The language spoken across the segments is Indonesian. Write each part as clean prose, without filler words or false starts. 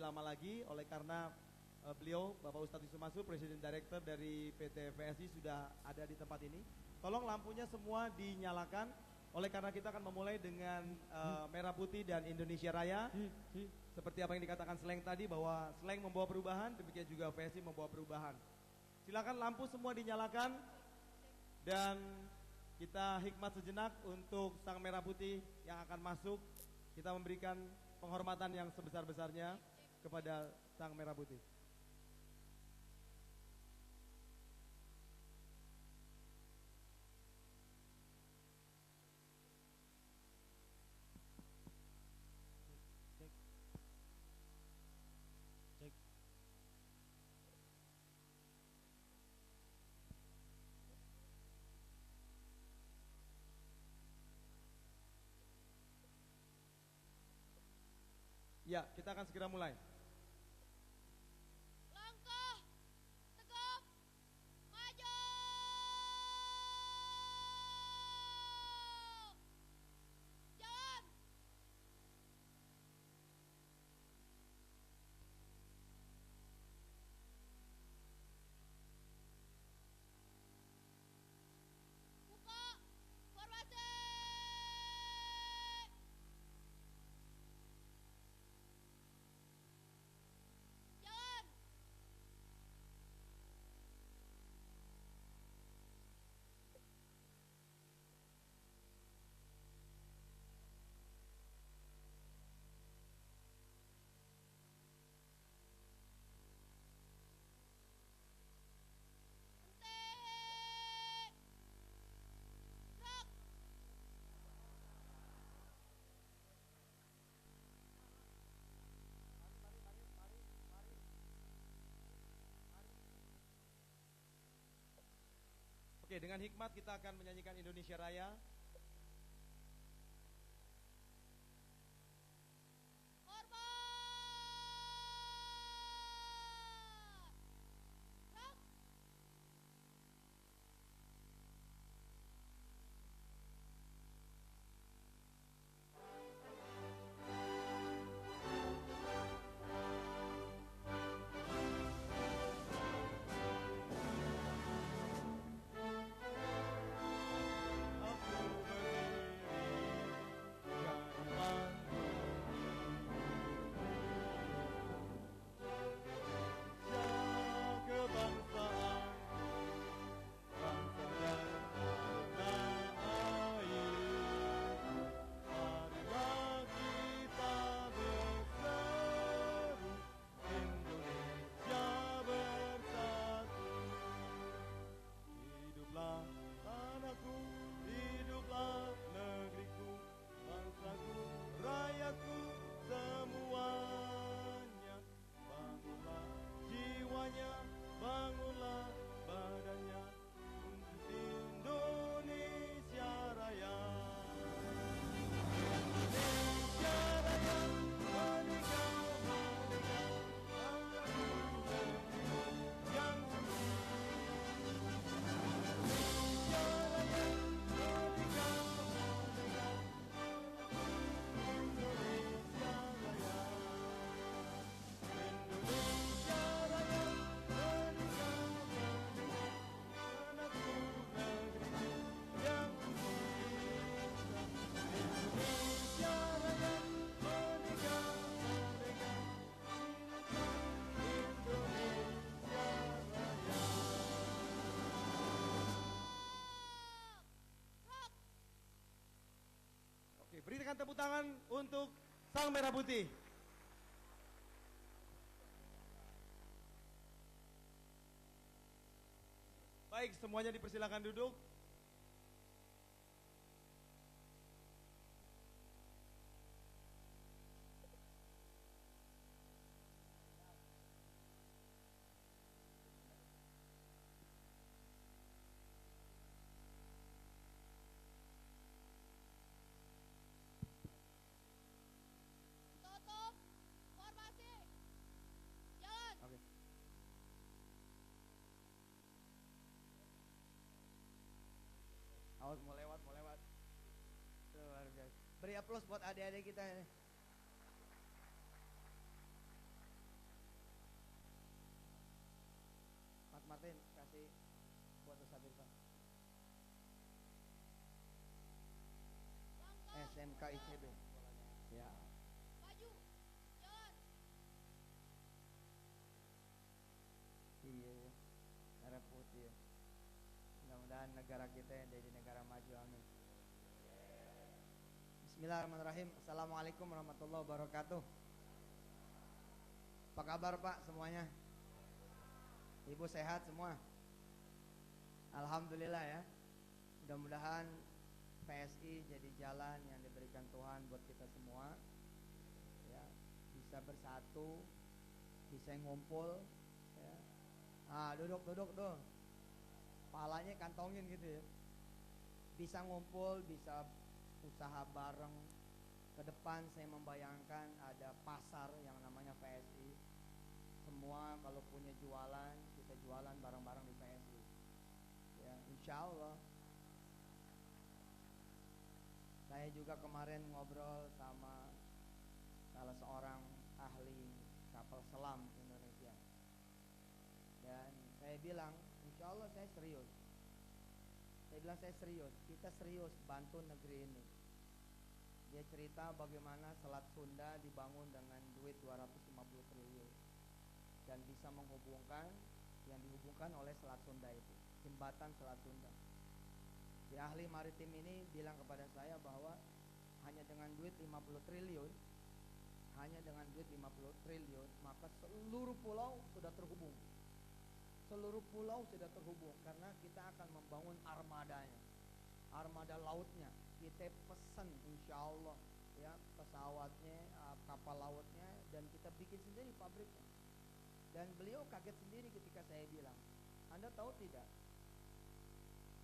lama lagi, oleh karena beliau Bapak Ustadz Yusuf Mansur, Presiden Director dari PT VSI sudah ada di tempat ini. Tolong lampunya semua dinyalakan, oleh karena kita akan memulai dengan Merah Putih dan Indonesia Raya. Seperti apa yang dikatakan Sleng tadi, bahwa Sleng membawa perubahan, demikian juga VSI membawa perubahan. Silakan lampu semua dinyalakan dan kita hikmat sejenak untuk Sang Merah Putih yang akan masuk. Kita memberikan penghormatan yang sebesar-besarnya kepada Sang Merah Putih. Ya, kita akan segera mulai. Langkah tegap maju. Jalan. Buka formasi. Jalan. Henti. Gerak. Oke, dengan hikmat kita akan menyanyikan Indonesia Raya. Hormat. Gerak. Hiduplah tanahku, hiduplah negeriku, bangsaku, rayaku, semuanya. Bangunlah jiwanya, bangunlah badannya untuk Indonesia Raya. Indonesia Raya, merdeka, merdeka, bangsaku, negeriku yang suci. Oke, berikan tepuk tangan untuk Sang Merah Putih. Baik, semuanya dipersilakan duduk. Tutup formasi. Jalan. Oke. Awas mau lewat, mau lewat. Luar biasa. Beri aplaus buat adik-adik kita. KICB. Ya. Maju. Jalan. Iya, ya. Merah putih ya. Mudah-mudahan negara kita jadi negara maju, amin. Bismillahirrahmanirrahim. Assalamualaikum warahmatullahi wabarakatuh. Apa kabar Pak semuanya? Ibu sehat semua? Alhamdulillah ya. Mudah-mudahan PSI jadi jalan yang diberikan Tuhan buat kita semua. Ya, bisa bersatu, bisa ngumpul ya. Duduk tuh. Palanya kantongin gitu ya. Bisa ngumpul, bisa usaha bareng. Ke depan saya membayangkan ada pasar yang namanya PSI. Semua kalau punya jualan, kita jualan bareng-bareng di PSI. Ya, insya Allah. Saya juga kemarin ngobrol sama salah seorang ahli kapal selam Indonesia. Dan saya bilang, insya Allah saya serius. Saya bilang saya serius, kita serius bantu negeri ini. Dia cerita bagaimana Selat Sunda dibangun dengan duit 250 triliun. Dan bisa menghubungkan yang dihubungkan oleh Selat Sunda itu, jembatan Selat Sunda. Si ahli maritim ini bilang kepada saya bahwa hanya dengan duit 50 triliun, maka seluruh pulau sudah terhubung. Seluruh pulau sudah terhubung karena kita akan membangun armadanya, armada lautnya. Kita pesan insya Allah ya pesawatnya, kapal lautnya, dan kita bikin sendiri pabriknya. Dan beliau kaget sendiri ketika saya bilang, Anda tahu tidak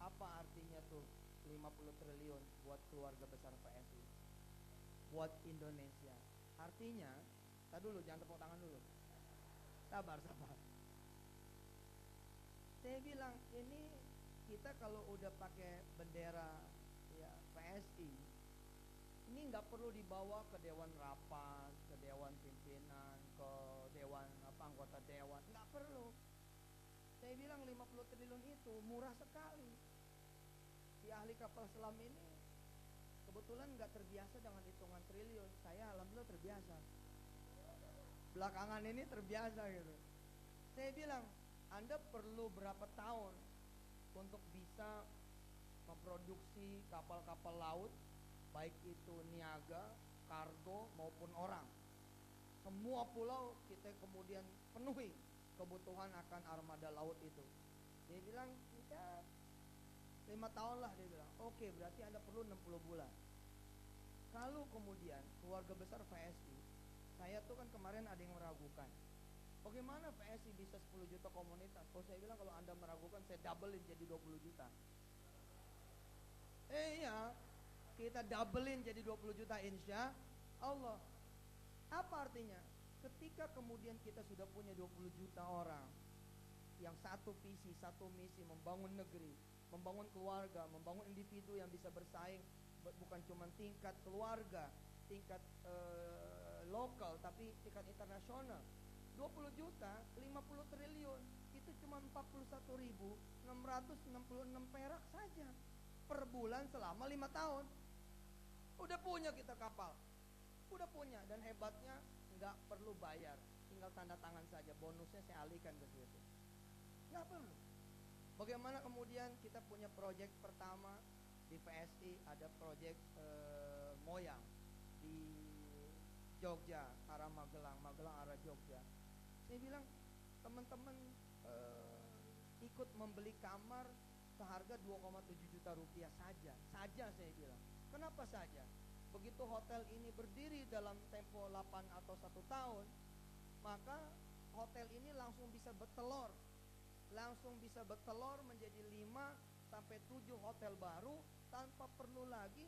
apa artinya tuh 50 triliun buat keluarga besar PSI, buat Indonesia. Artinya, tak dulu, jangan tepuk tangan dulu. Sabar. Saya bilang, ini kita kalau udah pakai bendera ya PSI, ini nggak perlu dibawa ke Dewan Rapat, ke Dewan Pimpinan, ke Dewan anggota Dewan, nggak perlu. Saya bilang 50 triliun itu murah sekali. Si ahli kapal selam ini kebetulan nggak terbiasa dengan hitungan triliun. Saya alhamdulillah terbiasa. Belakangan ini terbiasa gitu. Saya bilang, Anda perlu berapa tahun untuk bisa memproduksi kapal-kapal laut, baik itu niaga, kargo maupun orang. Semua pulau kita kemudian penuhi kebutuhan akan armada laut itu. Dia bilang, ya 5 tahun lah, dia bilang. Oke, berarti Anda perlu 60 bulan. Kalau kemudian keluarga besar PSI, saya tuh kan kemarin ada yang meragukan, bagaimana PSI bisa 10 juta komunitas? Oh, saya bilang kalau Anda meragukan, saya doublein jadi 20 juta. Iya, kita doublein jadi 20 juta insya Allah. Apa artinya? Ketika kemudian kita sudah punya 20 juta orang yang satu visi, satu misi, membangun negeri, membangun keluarga, membangun individu yang bisa bersaing, bukan cuma tingkat keluarga, tingkat lokal, tapi tingkat internasional. 20 juta, 50 triliun, itu cuma 41.666 perak saja per bulan selama 5 tahun. Udah punya kita kapal, udah punya, dan hebatnya nggak perlu bayar, tinggal tanda tangan saja. Bonusnya saya alihkan ke situ, nggak perlu. Bagaimana kemudian kita punya proyek pertama di PSI, ada proyek Moyang di Jogja arah Magelang arah Jogja. Saya bilang teman-teman ikut membeli kamar seharga 2,7 juta rupiah saja saya bilang. Kenapa saja? Begitu hotel ini berdiri dalam tempo 8 atau 1 tahun, maka hotel ini langsung bisa bertelur menjadi 5 sampai 7 hotel baru tanpa perlu lagi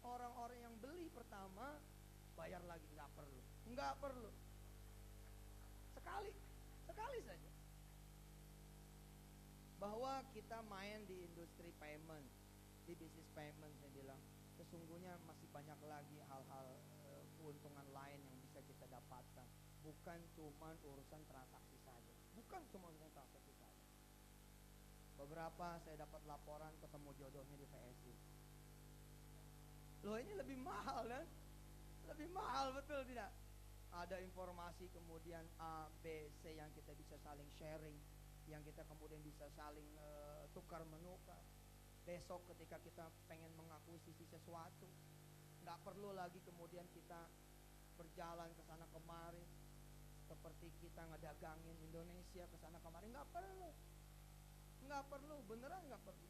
orang-orang yang beli pertama bayar lagi. Nggak perlu. Sekali saja. Bahwa kita main di industri payment, di bisnis payment, saya bilang sesungguhnya masih banyak lagi hal-hal keuntungan lain yang bisa kita dapatkan. Bukan cuma urusan transaksi saja. Beberapa saya dapat laporan ketemu jodohnya di PSI. Loh ini lebih mahal kan? Lebih mahal betul tidak? Ada informasi kemudian A, B, C yang kita bisa saling sharing, yang kita kemudian bisa saling tukar menukar. Besok ketika kita pengen mengakuisisi sesuatu, nggak perlu lagi kemudian kita berjalan ke sana kemari seperti kita ngedagangin Indonesia ke sana kemari. Nggak perlu, beneran nggak perlu.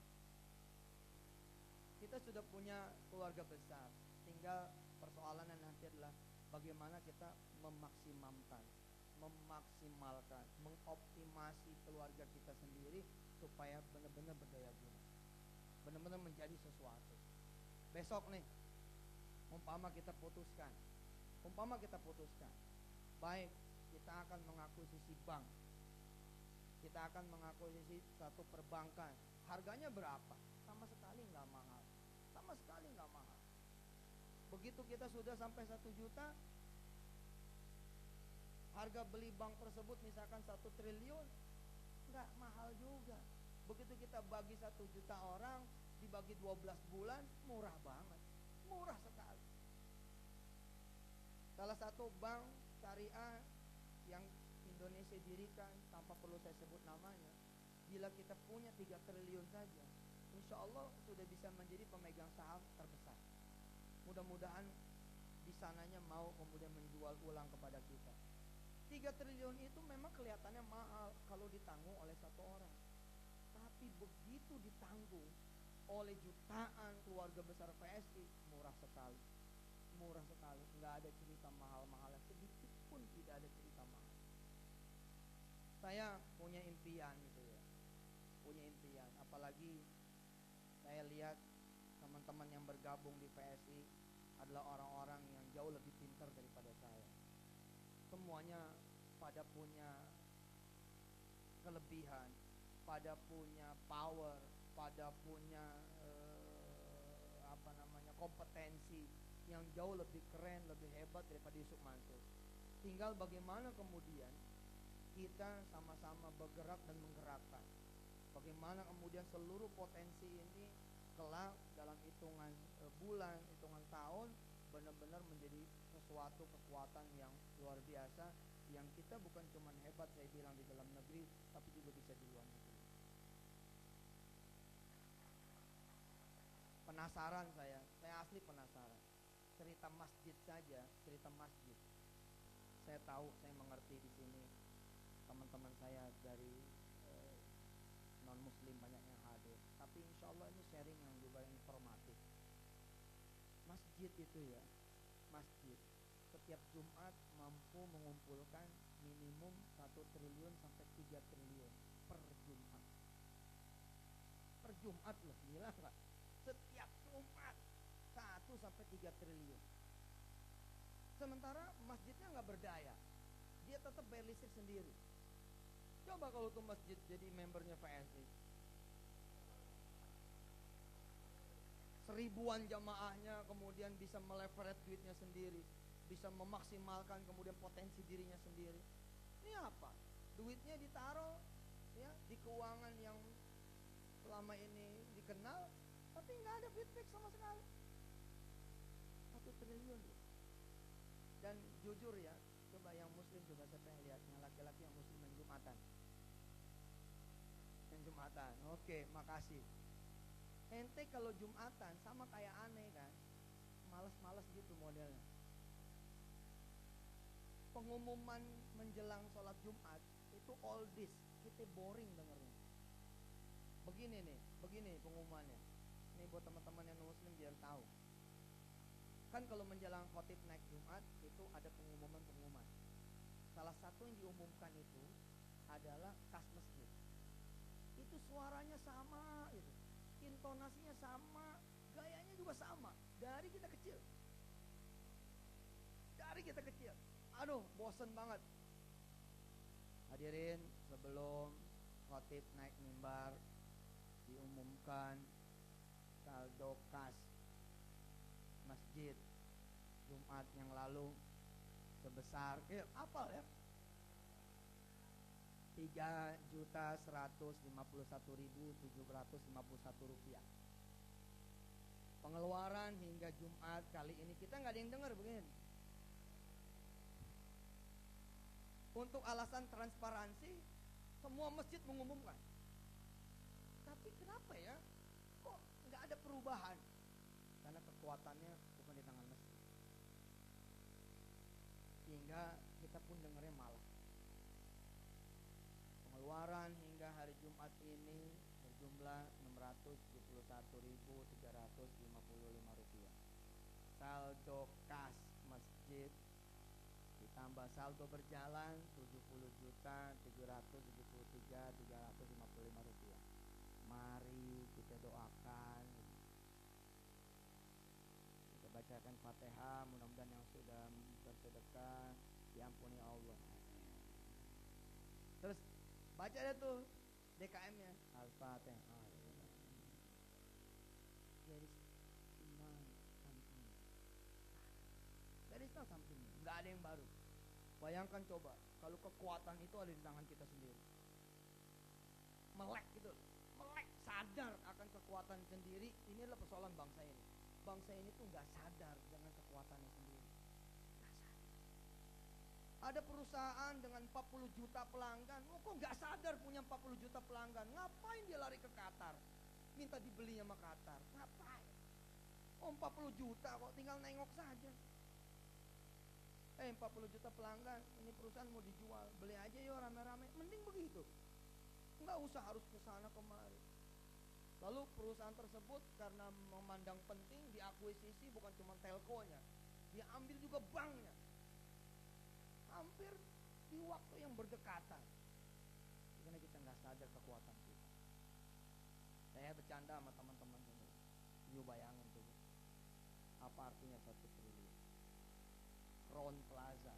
Kita sudah punya keluarga besar, tinggal persoalannya nanti adalah bagaimana kita memaksimalkan, mengoptimasi keluarga kita sendiri supaya benar-benar berdaya guna, benar-benar menjadi sesuatu. Besok nih, umpama kita putuskan, baik kita akan mengakuisisi bank, kita akan mengakuisisi satu perbankan, harganya berapa? Sama sekali nggak mahal. Begitu kita sudah sampai 1 juta, harga beli bank tersebut misalkan 1 triliun, nggak mahal juga. Begitu kita bagi 1 juta orang, dibagi 12 bulan, murah banget, murah sekali. Salah satu bank syariah yang Indonesia dirikan, tanpa perlu saya sebut namanya, bila kita punya 3 triliun saja, insya Allah sudah bisa menjadi pemegang saham terbesar. Mudah-mudahan di sananya mau kemudian menjual ulang kepada kita. 3 triliun itu memang kelihatannya mahal kalau ditanggung oleh satu orang. Tapi begitu ditanggung oleh jutaan keluarga besar PSI, murah sekali. Nggak ada cerita mahal-mahal, sedikit pun tidak ada cerita mahal. Saya punya impian gitu ya. Apalagi saya lihat teman-teman yang bergabung di PSI adalah orang-orang yang jauh lebih pintar daripada saya. Semuanya pada punya kelebihan, pada punya power, pada punya kompetensi yang jauh lebih keren, lebih hebat daripada Yusuf Mansur. Tinggal bagaimana kemudian kita sama-sama bergerak dan menggerakkan. Bagaimana kemudian seluruh potensi ini kelak dalam hitungan bulan, hitungan tahun benar-benar menjadi sesuatu kekuatan yang luar biasa, yang kita bukan cuma hebat saya bilang di dalam negeri, tapi juga bisa di luar negeri. Penasaran saya asli penasaran. Cerita masjid saja, saya tahu, saya mengerti di sini teman-teman saya dari non muslim banyak yang hadir, tapi insya Allah ini sharing yang juga informatif. Masjid itu ya, setiap Jumat mampu mengumpulkan minimum 1 triliun sampai 3 triliun per Jumat loh, gila nggak? Setiap Jumat 1 sampai 3 triliun. Sementara masjidnya nggak berdaya, dia tetap bayar listrik sendiri. Coba kalau tuh masjid jadi membernya PSI, 1000-an jamaahnya kemudian bisa meleverage duitnya sendiri, bisa memaksimalkan kemudian potensi dirinya sendiri. Ini apa? Duitnya ditaruh ya di keuangan yang selama ini dikenal, tapi nggak ada feedback sama sekali. 1 triliun loh. Dan jujur ya, coba yang muslim coba saya pengen lihat, yang laki-laki yang muslim yang Jumatan. Oke, makasih. Ente kalau Jumatan sama kayak aneh kan, males-males gitu modelnya. Pengumuman menjelang sholat Jumat itu oldies, kita boring dengernya. Begini pengumumannya. Ini buat teman-teman yang muslim biar tahu. Kan kalau menjelang khotib naik Jumat itu ada pengumuman. Salah satu yang diumumkan itu adalah kas masjid. Itu suaranya sama gitu, intonasinya sama, gayanya juga sama. Dari kita kecil. Aduh, bosen banget. Hadirin, sebelum khotib naik mimbar diumumkan saldo kas masjid Jumat yang lalu sebesar apa ya? 3.151.751 rupiah. Pengeluaran hingga Jumat kali ini kita nggak ada yang dengar begini. Untuk alasan transparansi, semua masjid mengumumkan. Tapi kenapa ya? Kok nggak ada perubahan? Karena kekuatannya bukan di tangan masjid. Hingga kita pun dengarnya malah. Pengeluaran hingga hari Jumat ini berjumlah Rp671.355. Saldo kas masjid ditambah saldo berjalan Rp70.773.355. Mari kita doakan, kita bacakan Fatihah, mudah-mudahan yang sudah bersedekah diampuni Allah. Terus baca deh tuh DKM-nya, Al-Fatihah. There is no something. Nggak ada yang baru. Bayangkan coba, kalau kekuatan itu ada di tangan kita sendiri. Melek gitu, melek, sadar akan kekuatan sendiri. Ini adalah persoalan bangsa ini. Bangsa ini tuh nggak sadar dengan kekuatannya sendiri. Nggak sadar. Ada perusahaan dengan 40 juta pelanggan, kok nggak sadar punya 40 juta pelanggan? Ngapain dia lari ke Qatar? Minta dibeli sama Qatar. Ngapain? 40 juta kok, tinggal nengok saja. 40 juta pelanggan, ini perusahaan mau dijual, beli aja yuk rame-rame. Mending begitu, nggak usah harus ke sana kemari. Lalu perusahaan tersebut karena memandang penting diakuisisi bukan cuma telkonya, dia ambil juga banknya. Hampir di waktu yang berdekatan. Karena kita nggak sadar kekuatan kita. Saya bercanda sama teman-teman sendiri. You bayangin tuh, apa artinya 1 triliun? Crown Plaza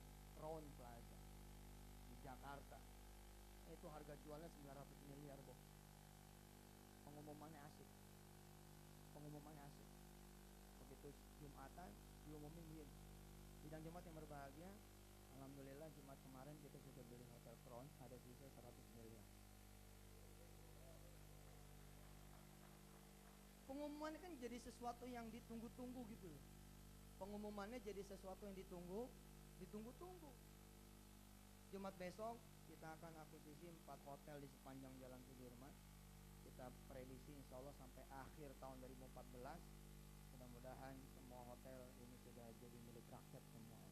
di Jakarta, itu harga jualnya 900 miliar, Bo. Pengumumannya asik. Begitu Jumatan diumumin begini, sidang Jumat yang berbahagia, alhamdulillah Jumat kemarin kita sudah beli hotel Crown, ada sisa 100 miliar. Pengumumannya kan jadi sesuatu yang ditunggu-tunggu gitu. Pengumumannya jadi sesuatu yang ditunggu-tunggu. Jumat besok kita akan akuisisi 4 hotel di sepanjang Jalan Sudirman. Kita prediksi insya Allah sampai akhir tahun 2014 mudah-mudahan semua hotel ini sudah jadi milik rakyat semua.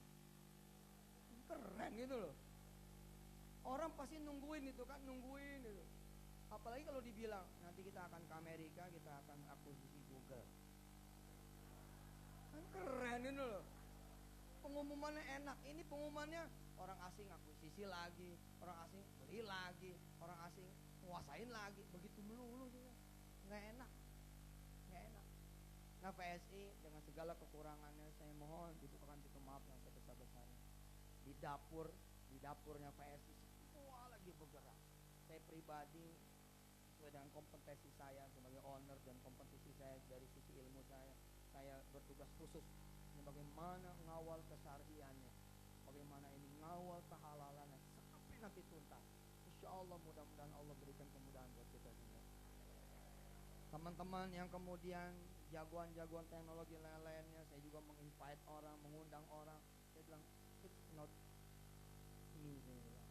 Keren gitu loh. Orang pasti nungguin itu kan, gitu. Apalagi kalau dibilang nanti kita akan ke Amerika, kita akan akuisisi Google. Kan keren ini loh. Pengumumannya enak. Ini pengumumannya orang asing akuisisi lagi, orang asing beli lagi, orang asing kuasain lagi. Begitu melulu juga. Nggak enak. Nah, PSI dengan segala kekurangannya saya mohon dibukakan pintu maaf yang sebesar-besarnya. Di dapurnya PSI semua lagi bergerak. Saya pribadi sesuai dengan kompetensi saya sebagai owner dan kompetensi saya dari sisi ilmu saya bertugas khusus ini bagaimana ngawal kesyariannya, bagaimana ini ngawal kehalalannya sampai nanti tuntas. Insya Allah mudah-mudahan Allah berikan kemudahan buat kita semua. Teman-teman yang kemudian jagoan-jagoan teknologi lain-lainnya, saya juga menginvite orang, mengundang orang. Saya bilang it's not me, saya bilang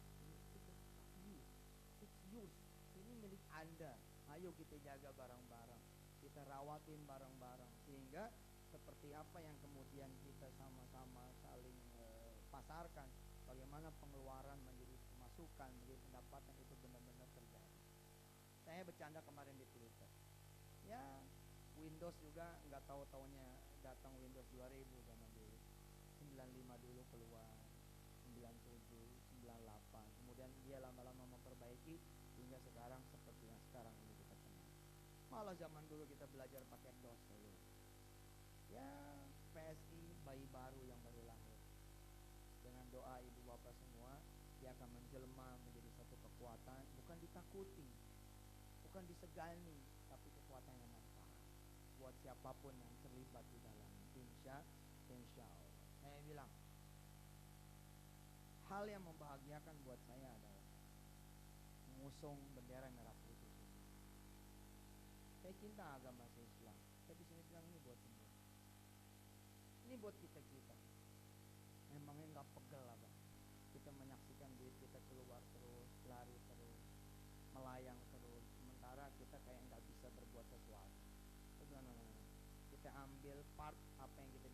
it's yours. Ini milik Anda. Ayo kita jaga barang-barang, kita rawatin barang-barang, sehingga seperti apa yang kemudian kita sama-sama saling pasarkan, bagaimana pengeluaran menjadi pemasukan, menjadi pendapatan itu benar-benar terjadi. Saya bercanda kemarin di Twitter, ya Windows juga nggak tahu-taunya datang Windows 2000 zaman dulu, 95 dulu keluar, 97, 98, kemudian dia lama-lama memperbaiki hingga sekarang seperti yang sekarang ini kita kenal. Malah zaman dulu kita belajar pakai DOS dulu. Ya PSI bayi baru yang baru lahir. Dengan doa ibu bapak semua, dia akan menjelma menjadi satu kekuatan, bukan ditakuti, bukan disegani, tapi kekuatan yang manfaat buat siapapun yang terlibat di dalamnya. Insya Allah. Saya bilang, hal yang membahagiakan buat saya adalah mengusung bendera merah putih. Saya cinta agama Islam. Saya di sini bilang ini buat semua. Ini buat kita. Memangnya nggak pegel lah Bang. Kita menyaksikan duit kita keluar terus, lari terus, melayang terus. Sementara kita kayak nggak bisa berbuat sesuatu. Kita bilang, no. Kita ambil part apa yang kita